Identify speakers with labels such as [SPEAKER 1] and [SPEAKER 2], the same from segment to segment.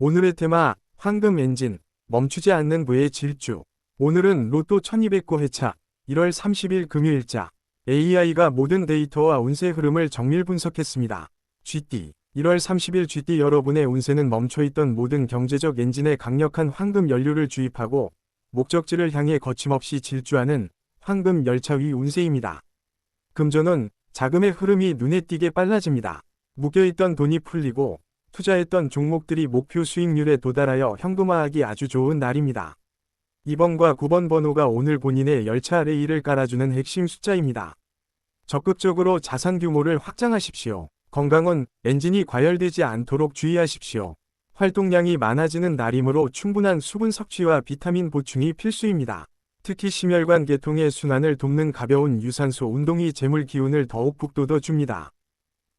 [SPEAKER 1] 오늘의 테마, 황금 엔진, 멈추지 않는 부의 질주. 오늘은 로또 1200고 회차, 1월 30일 금요일자. AI가 모든 데이터와 운세 흐름을 정밀 분석했습니다. GT, 1월 30일 GT 여러분의 운세는 멈춰있던 모든 경제적 엔진에 강력한 황금 연료를 주입하고 목적지를 향해 거침없이 질주하는 황금 열차 위 운세입니다. 금전운, 자금의 흐름이 눈에 띄게 빨라집니다. 묶여있던 돈이 풀리고 투자했던 종목들이 목표 수익률에 도달하여 현금화하기 아주 좋은 날입니다. 2번과 9번 번호가 오늘 본인의 열차 레일을 깔아주는 핵심 숫자입니다. 적극적으로 자산 규모를 확장하십시오. 건강은 엔진이 과열되지 않도록 주의하십시오. 활동량이 많아지는 날이므로 충분한 수분 섭취와 비타민 보충이 필수입니다. 특히 심혈관 계통의 순환을 돕는 가벼운 유산소 운동이 재물 기운을 더욱 북돋워줍니다.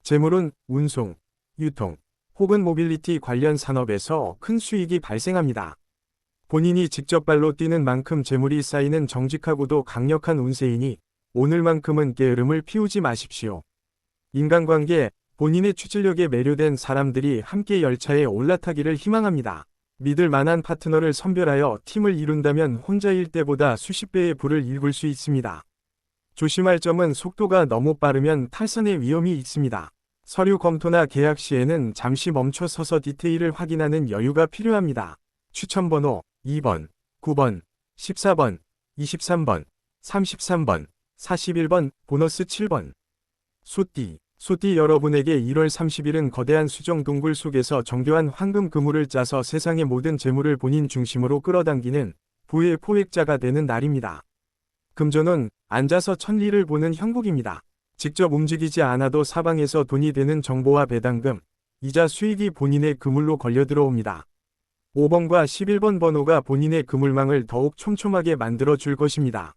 [SPEAKER 1] 재물은 운송, 유통, 혹은 모빌리티 관련 산업에서 큰 수익이 발생합니다. 본인이 직접 발로 뛰는 만큼 재물이 쌓이는 정직하고도 강력한 운세이니 오늘만큼은 게으름을 피우지 마십시오. 인간관계, 본인의 추진력에 매료된 사람들이 함께 열차에 올라타기를 희망합니다. 믿을 만한 파트너를 선별하여 팀을 이룬다면 혼자일 때보다 수십 배의 부를 일굴 수 있습니다. 조심할 점은 속도가 너무 빠르면 탈선의 위험이 있습니다. 서류 검토나 계약 시에는 잠시 멈춰 서서 디테일을 확인하는 여유가 필요합니다. 추천번호 2번, 9번, 14번, 23번, 33번, 41번, 보너스 7번. 소띠 여러분에게 1월 30일은 거대한 수정 동굴 속에서 정교한 황금 그물을 짜서 세상의 모든 재물을 본인 중심으로 끌어당기는 부의 포획자가 되는 날입니다. 금전운, 앉아서 천리를 보는 형국입니다. 직접 움직이지 않아도 사방에서 돈이 되는 정보와 배당금, 이자 수익이 본인의 그물로 걸려 들어옵니다. 5번과 11번 번호가 본인의 그물망을 더욱 촘촘하게 만들어 줄 것입니다.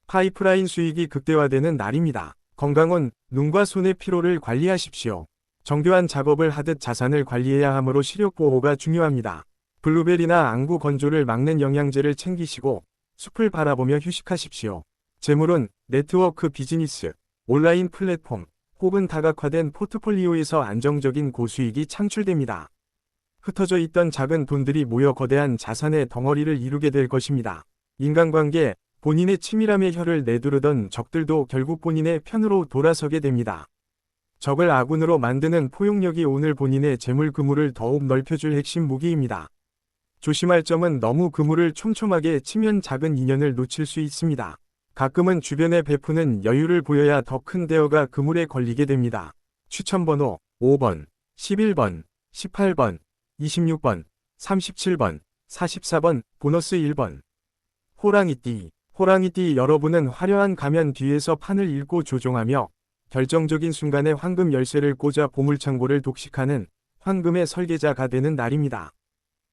[SPEAKER 1] 파이프라인 수익이 극대화되는 날입니다. 건강은 눈과 손의 피로를 관리하십시오. 정교한 작업을 하듯 자산을 관리해야 하므로 시력 보호가 중요합니다. 블루베리나 앙구 건조를 막는 영양제를 챙기시고 숲을 바라보며 휴식하십시오. 재물은 네트워크 비즈니스, 온라인 플랫폼, 혹은 다각화된 포트폴리오에서 안정적인 고수익이 창출됩니다. 흩어져 있던 작은 돈들이 모여 거대한 자산의 덩어리를 이루게 될 것입니다. 인간관계, 본인의 치밀함에 혀를 내두르던 적들도 결국 본인의 편으로 돌아서게 됩니다. 적을 아군으로 만드는 포용력이 오늘 본인의 재물 그물을 더욱 넓혀줄 핵심 무기입니다. 조심할 점은 너무 그물을 촘촘하게 치면 작은 인연을 놓칠 수 있습니다. 가끔은 주변에 베푸는 여유를 보여야 더 큰 대어가 그물에 걸리게 됩니다. 추천번호 5번, 11번, 18번, 26번, 37번, 44번, 보너스 1번. 호랑이띠 여러분은 화려한 가면 뒤에서 판을 읽고 조종하며 결정적인 순간에 황금 열쇠를 꽂아 보물창고를 독식하는 황금의 설계자가 되는 날입니다.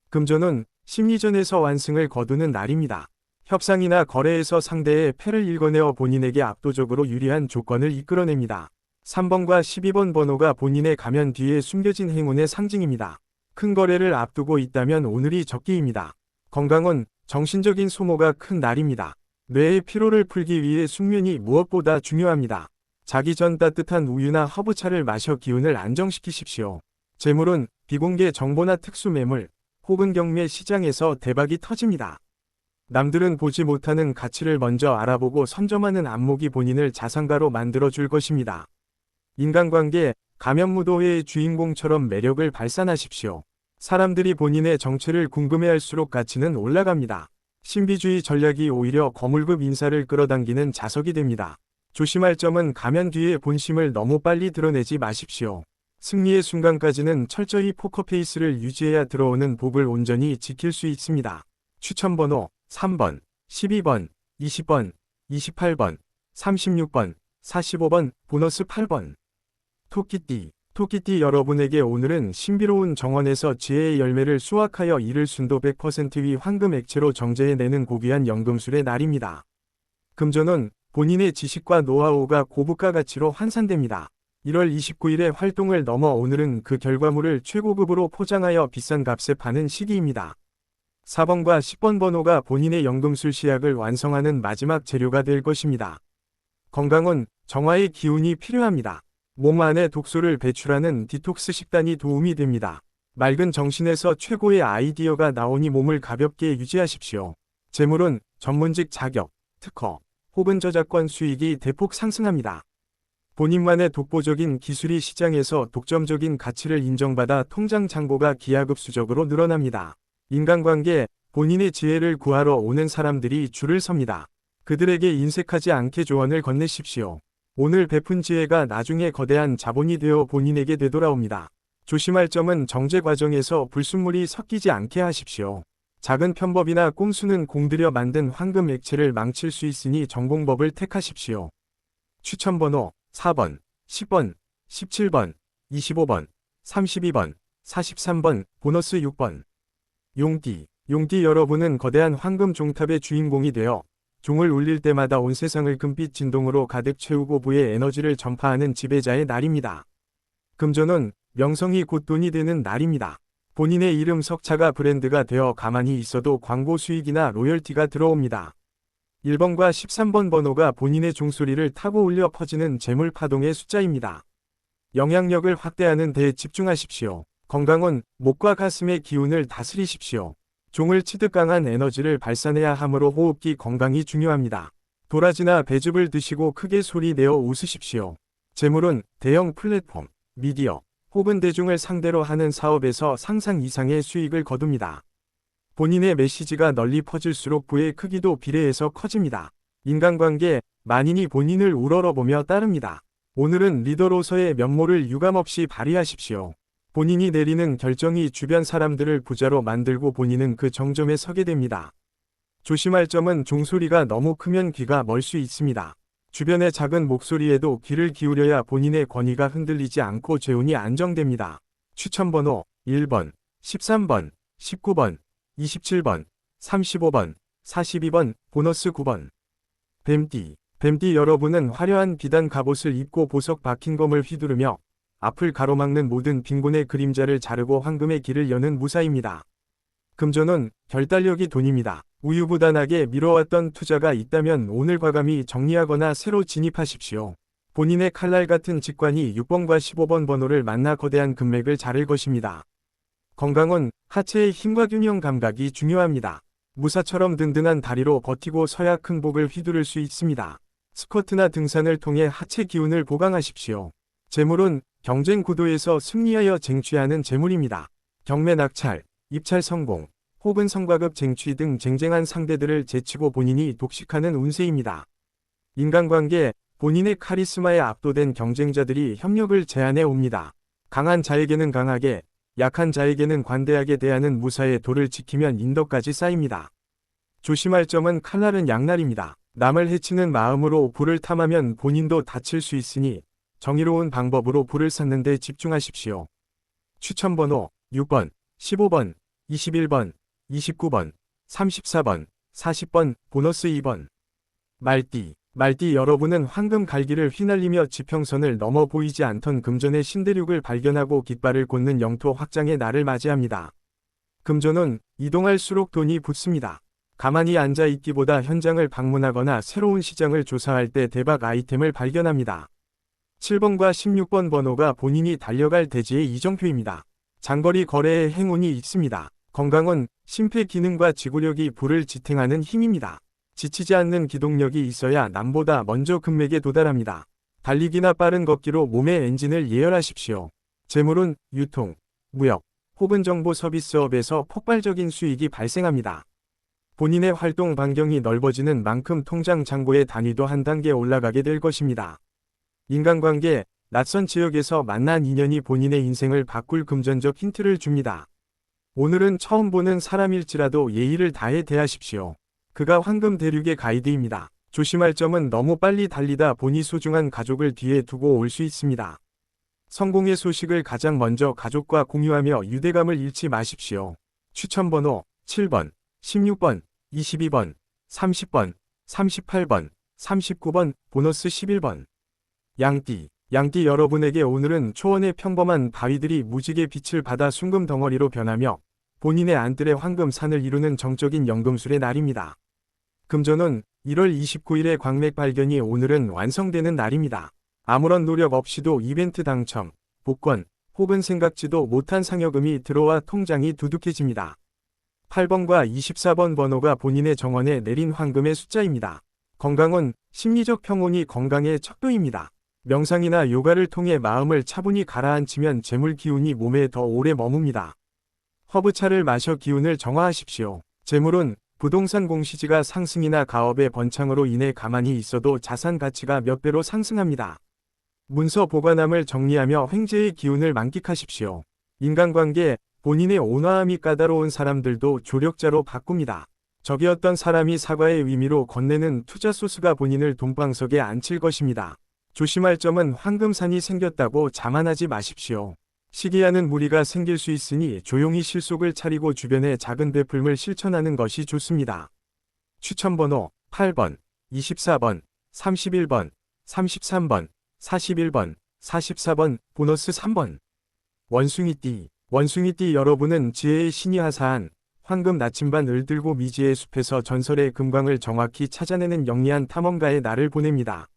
[SPEAKER 1] 금전운, 심리전에서 완승을 거두는 날입니다. 협상이나 거래에서 상대의 패를 읽어내어 본인에게 압도적으로 유리한 조건을 이끌어냅니다. 3번과 12번 번호가 본인의 가면 뒤에 숨겨진 행운의 상징입니다. 큰 거래를 앞두고 있다면 오늘이 적기입니다. 건강은 정신적인 소모가 큰 날입니다. 뇌의 피로를 풀기 위해 숙면이 무엇보다 중요합니다. 자기 전 따뜻한 우유나 허브차를 마셔 기운을 안정시키십시오. 재물은 비공개 정보나 특수 매물, 혹은 경매 시장에서 대박이 터집니다. 남들은 보지 못하는 가치를 먼저 알아보고 선점하는 안목이 본인을 자산가로 만들어줄 것입니다. 인간관계, 가면무도회의 주인공처럼 매력을 발산하십시오. 사람들이 본인의 정체를 궁금해할수록 가치는 올라갑니다. 신비주의 전략이 오히려 거물급 인사를 끌어당기는 자석이 됩니다. 조심할 점은 가면 뒤의 본심을 너무 빨리 드러내지 마십시오. 승리의 순간까지는 철저히 포커페이스를 유지해야 들어오는 복을 온전히 지킬 수 있습니다. 추천번호 3번, 12번, 20번, 28번, 36번, 45번, 보너스 8번. 토끼띠 여러분에게 오늘은 신비로운 정원에서 지혜의 열매를 수확하여 이를 순도 100% 위 황금 액체로 정제해내는 고귀한 연금술의 날입니다. 금전운, 본인의 지식과 노하우가 고부가 가치로 환산됩니다. 1월 29일의 활동을 넘어 오늘은 그 결과물을 최고급으로 포장하여 비싼 값에 파는 시기입니다. 4번과 10번 번호가 본인의 연금술 시약을 완성하는 마지막 재료가 될 것입니다. 건강은 정화의 기운이 필요합니다. 몸 안에 독소를 배출하는 디톡스 식단이 도움이 됩니다. 맑은 정신에서 최고의 아이디어가 나오니 몸을 가볍게 유지하십시오. 재물운 전문직 자격, 특허, 혹은 저작권 수익이 대폭 상승합니다. 본인만의 독보적인 기술이 시장에서 독점적인 가치를 인정받아 통장 잔고가 기하급수적으로 늘어납니다. 인간관계, 본인의 지혜를 구하러 오는 사람들이 줄을 섭니다. 그들에게 인색하지 않게 조언을 건네십시오. 오늘 베푼 지혜가 나중에 거대한 자본이 되어 본인에게 되돌아옵니다. 조심할 점은 정제 과정에서 불순물이 섞이지 않게 하십시오. 작은 편법이나 꼼수는 공들여 만든 황금 액체를 망칠 수 있으니 전공법을 택하십시오. 추천번호 4번, 10번, 17번, 25번, 32번, 43번, 보너스 6번. 용띠 여러분은 거대한 황금 종탑의 주인공이 되어 종을 울릴 때마다 온 세상을 금빛 진동으로 가득 채우고 부의 에너지를 전파하는 지배자의 날입니다. 금전운, 명성이 곧 돈이 되는 날입니다. 본인의 이름 석자가 브랜드가 되어 가만히 있어도 광고 수익이나 로열티가 들어옵니다. 1번과 13번 번호가 본인의 종소리를 타고 울려 퍼지는 재물 파동의 숫자입니다. 영향력을 확대하는 데에 집중하십시오. 건강운, 목과 가슴의 기운을 다스리십시오. 종을 치듯 강한 에너지를 발산해야 하므로 호흡기 건강이 중요합니다. 도라지나 배즙을 드시고 크게 소리 내어 웃으십시오. 재물운, 대형 플랫폼, 미디어, 혹은 대중을 상대로 하는 사업에서 상상 이상의 수익을 거둡니다. 본인의 메시지가 널리 퍼질수록 부의 크기도 비례해서 커집니다. 인간관계, 만인이 본인을 우러러보며 따릅니다. 오늘은 리더로서의 면모를 유감없이 발휘하십시오. 본인이 내리는 결정이 주변 사람들을 부자로 만들고 본인은 그 정점에 서게 됩니다. 조심할 점은 종소리가 너무 크면 귀가 멀 수 있습니다. 주변의 작은 목소리에도 귀를 기울여야 본인의 권위가 흔들리지 않고 재운이 안정됩니다. 추천번호 1번, 13번, 19번, 27번, 35번, 42번, 보너스 9번. 뱀띠 여러분은 화려한 비단 갑옷을 입고 보석 박힌 검을 휘두르며 앞을 가로막는 모든 빈곤의 그림자를 자르고 황금의 길을 여는 무사입니다. 금전운, 결단력이 돈입니다. 우유부단하게 미뤄왔던 투자가 있다면 오늘 과감히 정리하거나 새로 진입하십시오. 본인의 칼날 같은 직관이 6번과 15번 번호를 만나 거대한 금맥을 자를 것입니다. 건강운, 하체의 힘과 균형 감각이 중요합니다. 무사처럼 든든한 다리로 버티고 서야 큰 복을 휘두를 수 있습니다. 스쿼트나 등산을 통해 하체 기운을 보강하십시오. 재물운, 경쟁 구도에서 승리하여 쟁취하는 재물입니다. 경매 낙찰, 입찰 성공, 혹은 성과급 쟁취 등 쟁쟁한 상대들을 제치고 본인이 독식하는 운세입니다. 인간관계, 본인의 카리스마에 압도된 경쟁자들이 협력을 제안해 옵니다. 강한 자에게는 강하게, 약한 자에게는 관대하게 대하는 무사의 도를 지키면 인덕까지 쌓입니다. 조심할 점은 칼날은 양날입니다. 남을 해치는 마음으로 불을 탐하면 본인도 다칠 수 있으니 정의로운 방법으로 불을 쌓는 데 집중하십시오. 추천번호 6번, 15번, 21번, 29번, 34번, 40번, 보너스 2번. 말띠 여러분은 황금 갈기를 휘날리며 지평선을 넘어 보이지 않던 금전의 신대륙을 발견하고 깃발을 꽂는 영토 확장의 날을 맞이합니다. 금전은 이동할수록 돈이 붙습니다. 가만히 앉아 있기보다 현장을 방문하거나 새로운 시장을 조사할 때 대박 아이템을 발견합니다. 7번과 16번 번호가 본인이 달려갈 대지의 이정표입니다. 장거리 거래에 행운이 있습니다. 건강은 심폐기능과 지구력이 불을 지탱하는 힘입니다. 지치지 않는 기동력이 있어야 남보다 먼저 금맥에 도달합니다. 달리기나 빠른 걷기로 몸의 엔진을 예열하십시오. 재물운, 유통, 무역, 혹은 정보 서비스업에서 폭발적인 수익이 발생합니다. 본인의 활동 반경이 넓어지는 만큼 통장 잔고의 단위도 한 단계 올라가게 될 것입니다. 인간관계, 낯선 지역에서 만난 인연이 본인의 인생을 바꿀 금전적 힌트를 줍니다. 오늘은 처음 보는 사람일지라도 예의를 다해 대하십시오. 그가 황금 대륙의 가이드입니다. 조심할 점은 너무 빨리 달리다 보니 소중한 가족을 뒤에 두고 올 수 있습니다. 성공의 소식을 가장 먼저 가족과 공유하며 유대감을 잃지 마십시오. 추천번호 7번, 16번, 22번, 30번, 38번, 39번, 보너스 11번. 양띠 여러분에게 오늘은 초원의 평범한 바위들이 무지개 빛을 받아 숭금 덩어리로 변하며 본인의 안뜰의 황금 산을 이루는 정적인 연금술의 날입니다. 금전은 1월 29일의 광맥 발견이 오늘은 완성되는 날입니다. 아무런 노력 없이도 이벤트 당첨, 복권, 혹은 생각지도 못한 상여금이 들어와 통장이 두둑해집니다. 8번과 24번 번호가 본인의 정원에 내린 황금의 숫자입니다. 건강은 심리적 평온이 건강의 척도입니다. 명상이나 요가를 통해 마음을 차분히 가라앉히면 재물 기운이 몸에 더 오래 머뭅니다. 허브차를 마셔 기운을 정화하십시오. 재물은 부동산 공시지가 상승이나 가업의 번창으로 인해 가만히 있어도 자산 가치가 몇 배로 상승합니다. 문서 보관함을 정리하며 횡재의 기운을 만끽하십시오. 인간관계, 본인의 온화함이 까다로운 사람들도 조력자로 바꿉니다. 적이었던 사람이 사과의 의미로 건네는 투자 소스가 본인을 돈방석에 앉힐 것입니다. 조심할 점은 황금산이 생겼다고 자만하지 마십시오. 시기하는 무리가 생길 수 있으니 조용히 실속을 차리고 주변에 작은 베풀음을 실천하는 것이 좋습니다. 추천번호 8번, 24번, 31번, 33번, 41번, 44번, 보너스 3번. 원숭이띠. 원숭이띠 여러분은 지혜의 신이 하사한 황금 나침반을 들고 미지의 숲에서 전설의 금광을 정확히 찾아내는 영리한 탐험가의 날을 보냅니다.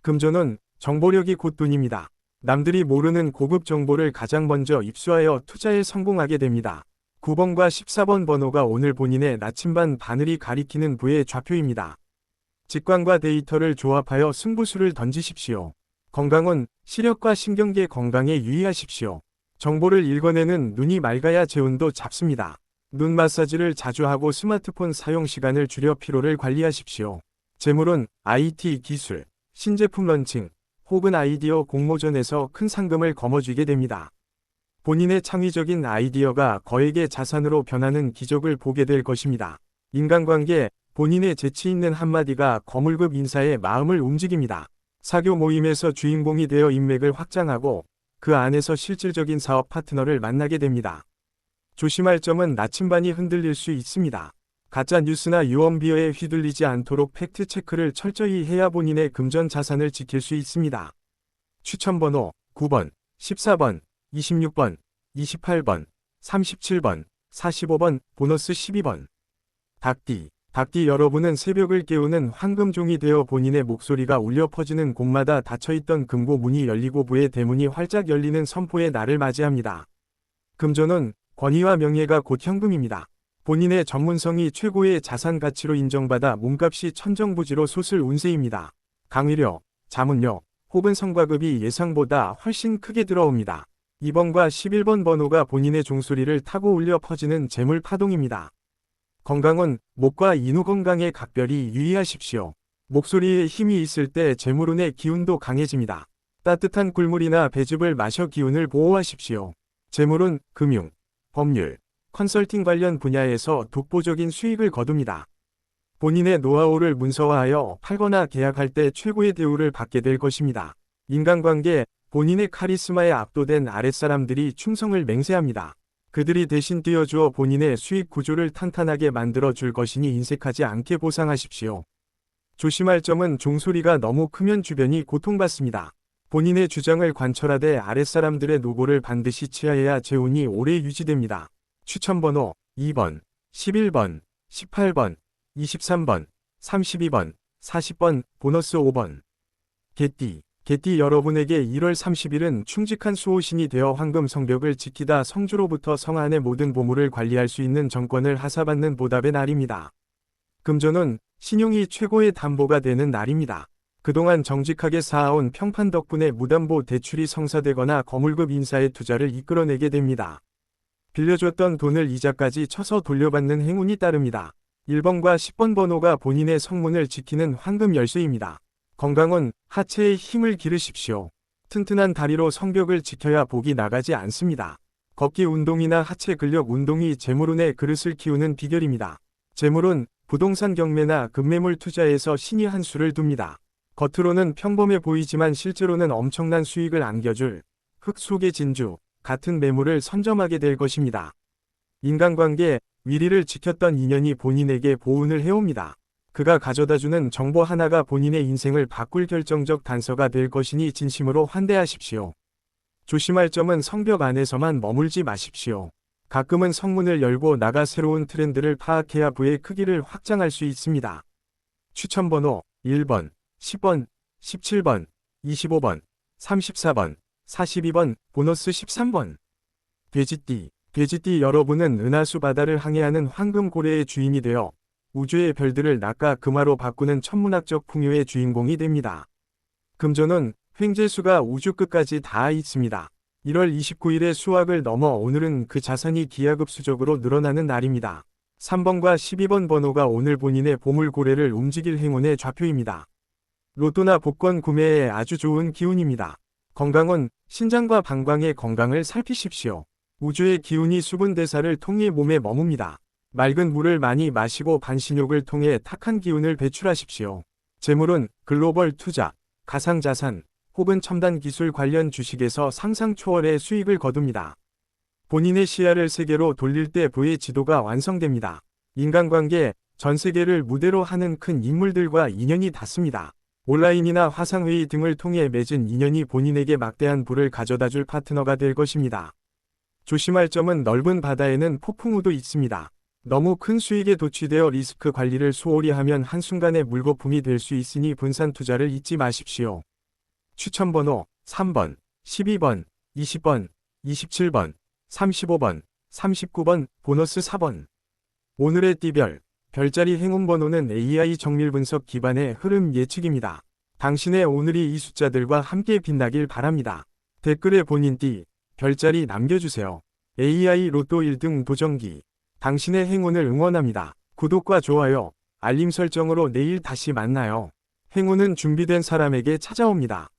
[SPEAKER 1] 금전은 정보력이 곧 돈입니다. 남들이 모르는 고급 정보를 가장 먼저 입수하여 투자에 성공하게 됩니다. 9번과 14번 번호가 오늘 본인의 나침반 바늘이 가리키는 부의 좌표입니다. 직관과 데이터를 조합하여 승부수를 던지십시오. 건강은 시력과 신경계 건강에 유의하십시오. 정보를 읽어내는 눈이 맑아야 재운도 잡습니다. 눈 마사지를 자주 하고 스마트폰 사용 시간을 줄여 피로를 관리하십시오. 재물은 IT 기술, 신제품 런칭, 혹은 아이디어 공모전에서 큰 상금을 거머쥐게 됩니다. 본인의 창의적인 아이디어가 거액의 자산으로 변하는 기적을 보게 될 것입니다. 인간관계, 본인의 재치 있는 한마디가 거물급 인사의 마음을 움직입니다. 사교 모임에서 주인공이 되어 인맥을 확장하고 그 안에서 실질적인 사업 파트너를 만나게 됩니다. 조심할 점은 나침반이 흔들릴 수 있습니다. 가짜 뉴스나 유언비어에 휘둘리지 않도록 팩트 체크를 철저히 해야 본인의 금전 자산을 지킬 수 있습니다. 추천번호 9번, 14번, 26번, 28번, 37번, 45번, 보너스 12번. 닭띠. 닭띠 여러분은 새벽을 깨우는 황금종이 되어 본인의 목소리가 울려 퍼지는 곳마다 닫혀있던 금고 문이 열리고 부의 대문이 활짝 열리는 선포의 날을 맞이합니다. 금전은 권위와 명예가 곧 현금입니다. 본인의 전문성이 최고의 자산 가치로 인정받아 몸값이 천정부지로 솟을 운세입니다. 강의력, 자문력, 혹은 성과급이 예상보다 훨씬 크게 들어옵니다. 2번과 11번 번호가 본인의 종소리를 타고 울려 퍼지는 재물 파동입니다. 건강은 목과 인후 건강에 각별히 유의하십시오. 목소리에 힘이 있을 때 재물운의 기운도 강해집니다. 따뜻한 꿀물이나 배즙을 마셔 기운을 보호하십시오. 재물은 금융, 법률, 컨설팅 관련 분야에서 독보적인 수익을 거둡니다. 본인의 노하우를 문서화하여 팔거나 계약할 때 최고의 대우를 받게 될 것입니다. 인간관계, 본인의 카리스마에 압도된 아랫사람들이 충성을 맹세합니다. 그들이 대신 뛰어주어 본인의 수익 구조를 탄탄하게 만들어 줄 것이니 인색하지 않게 보상하십시오. 조심할 점은 종소리가 너무 크면 주변이 고통받습니다. 본인의 주장을 관철하되 아랫사람들의 노고를 반드시 취하여야 재운이 오래 유지됩니다. 추천번호 2번, 11번, 18번, 23번, 32번, 40번, 보너스 5번. 개띠. 개띠 여러분에게 1월 30일은 충직한 수호신이 되어 황금 성벽을 지키다 성주로부터 성 안의 모든 보물을 관리할 수 있는 정권을 하사받는 보답의 날입니다. 금전은 신용이 최고의 담보가 되는 날입니다. 그동안 정직하게 쌓아온 평판 덕분에 무담보 대출이 성사되거나 거물급 인사의 투자를 이끌어내게 됩니다. 빌려줬던 돈을 이자까지 쳐서 돌려받는 행운이 따릅니다. 1번과 10번 번호가 본인의 성문을 지키는 황금 열쇠입니다. 건강은 하체에 힘을 기르십시오. 튼튼한 다리로 성벽을 지켜야 복이 나가지 않습니다. 걷기 운동이나 하체 근력 운동이 재물운의 그릇을 키우는 비결입니다. 재물은 부동산 경매나 급매물 투자에서 신이 한 수를 둡니다. 겉으로는 평범해 보이지만 실제로는 엄청난 수익을 안겨줄 흙 속의 진주 같은 매물을 선점하게 될 것입니다. 인간관계, 위리를 지켰던 인연이 본인에게 보운을 해옵니다. 그가 가져다주는 정보 하나가 본인의 인생을 바꿀 결정적 단서가 될 것이니 진심으로 환대하십시오. 조심할 점은 성벽 안에서만 머물지 마십시오. 가끔은 성문을 열고 나가 새로운 트렌드를 파악해야 부의 크기를 확장할 수 있습니다. 추천번호 1번, 10번, 17번, 25번, 34번, 42번, 보너스 13번. 돼지띠. 돼지띠 여러분은 은하수 바다를 항해하는 황금고래의 주인이 되어 우주의 별들을 낙과 금화로 바꾸는 천문학적 풍요의 주인공이 됩니다. 금전운, 횡재수가 우주 끝까지 닿아 있습니다. 1월 29일에 수확을 넘어 오늘은 그 자산이 기하급수적으로 늘어나는 날입니다. 3번과 12번 번호가 오늘 본인의 보물고래를 움직일 행운의 좌표입니다. 로또나 복권 구매에 아주 좋은 기운입니다. 건강운, 신장과 방광의 건강을 살피십시오. 우주의 기운이 수분 대사를 통해 몸에 머뭅니다. 맑은 물을 많이 마시고 반신욕을 통해 탁한 기운을 배출하십시오. 재물은 글로벌 투자, 가상자산, 혹은 첨단 기술 관련 주식에서 상상 초월의 수익을 거둡니다. 본인의 시야를 세계로 돌릴 때 부의 지도가 완성됩니다. 인간관계, 전 세계를 무대로 하는 큰 인물들과 인연이 닿습니다. 온라인이나 화상회의 등을 통해 맺은 인연이 본인에게 막대한 부를 가져다줄 파트너가 될 것입니다. 조심할 점은 넓은 바다에는 폭풍우도 있습니다. 너무 큰 수익에 도취되어 리스크 관리를 소홀히 하면 한순간에 물거품이 될 수 있으니 분산 투자를 잊지 마십시오. 추천번호 3번, 12번, 20번, 27번, 35번, 39번, 보너스 4번. 오늘의 띠별, 별자리 행운번호는 AI 정밀분석 기반의 흐름 예측입니다. 당신의 오늘이 이 숫자들과 함께 빛나길 바랍니다. 댓글에 본인 띠, 별자리 남겨주세요. AI 로또 1등 도전기. 당신의 행운을 응원합니다. 구독과 좋아요, 알림 설정으로 내일 다시 만나요. 행운은 준비된 사람에게 찾아옵니다.